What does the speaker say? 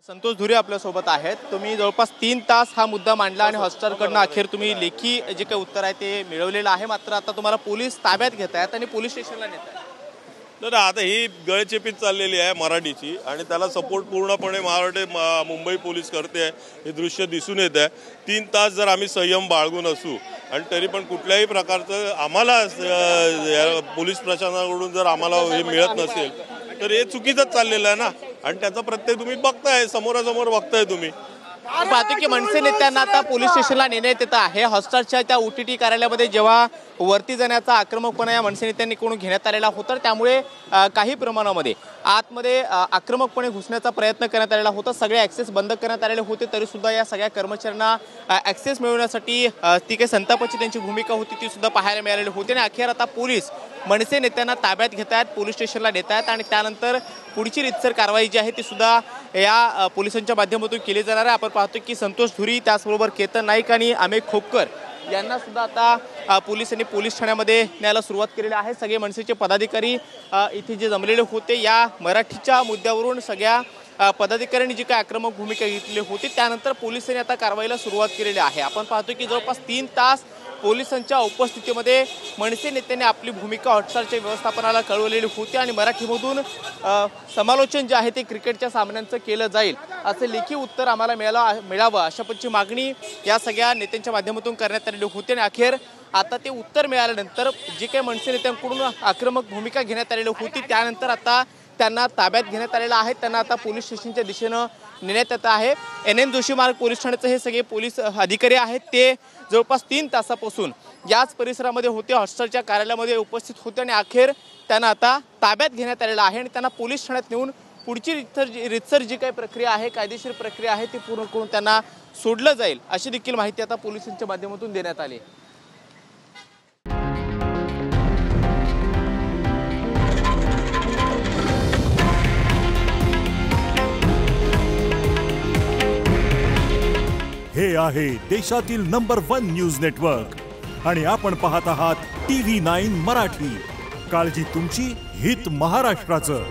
संतोष धुरे आपल्यासोबत आहेत। तुम्ही जवळपास 3 तास हा मुद्दा मांडला आणि हॉटस्टारकडनं अखेर तुम्ही लेखी जे काही उत्तर आहे ते मिळवलेलं आहे। मात्र आता तुम्हाला पोलीस ताब्यात घेत आहेत आणि पोलीस स्टेशनला नेत आहेत। तर आता ही गळचेपीत चाललेली आहे मराठीची आणि त्याला सपोर्ट पूर्णपणे मुंबई पोलीस करते आहे, हे दृश्य दिसून येत आहे। 3 तास जर आम्ही संयम बाळगून असू आणि तरी पण कुठल्याही प्रकारचं आम्हाला पोलीस प्रशासनाकडून जर आम्हाला हे मिळत नसेल तर हे चुकीचंच चाललेलं आहे ना। आणि त्याचा प्रत्येक तुम्ही बघताय, समोरासमोर बघताय तुम्ही। पाहतो की मनसे नेत्यांना आता पोलीस स्टेशनला नेण्यात येत आहे। हॉटस्टारच्या त्या OTT कार्यालयामध्ये जेव्हा वरती जाण्याचा आक्रमकपणा या मनसे नेत्यांकडून घेण्यात आलेला होता, त्यामुळे काही प्रमाणामध्ये आतमध्ये आक्रमकपणे घुसण्याचा प्रयत्न करण्यात आलेला होता। सगळे ॲक्सेस बंद करण्यात आलेले होते, तरी सुद्धा या सगळ्या कर्मचाऱ्यांना ॲक्सेस मिळवण्यासाठी ती काही संतापाची त्यांची भूमिका होती ती सुद्धा पाहायला मिळालेली होती। आणि अखेर आता पोलीस मनसे नेत्यांना ताब्यात घेत आहेत, पोलीस स्टेशनला नेत आहेत आणि त्यानंतर पुढची रीतसर कारवाई जी आहे ती सुद्धा या पोलिसांच्या माध्यमातून केली जाणार आहे। आपण पाहतो की संतोष धुरी, त्याचबरोबर केतन नाईक आणि अमेय खोपकर यांना सुद्धा आता पोलिसांनी पोलीस ठाण्यामध्ये न्यायला सुरुवात केलेली आहे। सगळे मनसेचे पदाधिकारी इथे जे जमलेले होते, या मराठीच्या मुद्द्यावरून सगळ्या पदाधिकाऱ्यांनी जी काही आक्रमक भूमिका घेतली होती, त्यानंतर पोलिसांनी आता कारवाईला सुरुवात केलेली आहे। आपण पाहतो की जवळपास 3 तास पोलिसांच्या उपस्थितीमध्ये मनसे नेत्यांनी आपली भूमिका हॉटस्टारच्या व्यवस्थापनाला कळवलेली होती आणि मराठीमधून समालोचन जे आहे ते क्रिकेटच्या सामन्यांचं केलं जाईल असे लेखी उत्तर आम्हाला मिळावं अशा पद्धतीची मागणी या सगळ्या नेत्यांच्या माध्यमातून करण्यात आलेली होती। आणि अखेर आता ते उत्तर मिळाल्यानंतर जे काही मनसे नेत्यांकडून आक्रमक भूमिका घेण्यात आलेली होती, त्यानंतर आता त्यांना ताब्यात घेण्यात आलेलं आहे। त्यांना आता पोलीस स्टेशनच्या दिशेनं नेण्यात येत आहे। NN जोशी मार्ग पोलीस ठाण्याचे हे सगळे पोलीस अधिकारी आहेत, ते जवळपास 3 तासापासून याच परिसरामध्ये होते, हॉटस्टारच्या कार्यालयामध्ये उपस्थित होते आणि अखेर त्यांना आता ताब्यात घेण्यात आलेलं आहे आणि त्यांना पोलीस ठाण्यात नेऊन पुढची रीतसर जी काही प्रक्रिया आहे, कायदेशीर प्रक्रिया आहे ती पूर्ण करून त्यांना सोडलं जाईल अशी देखील माहिती आता पोलिसांच्या माध्यमातून देण्यात आली। हे आहे देशातील नंबर 1 न्यूज नेटवर्क आणि आपण पाहत आहात TV9 मराठी। काळजी तुमची, हित महाराष्ट्राचं।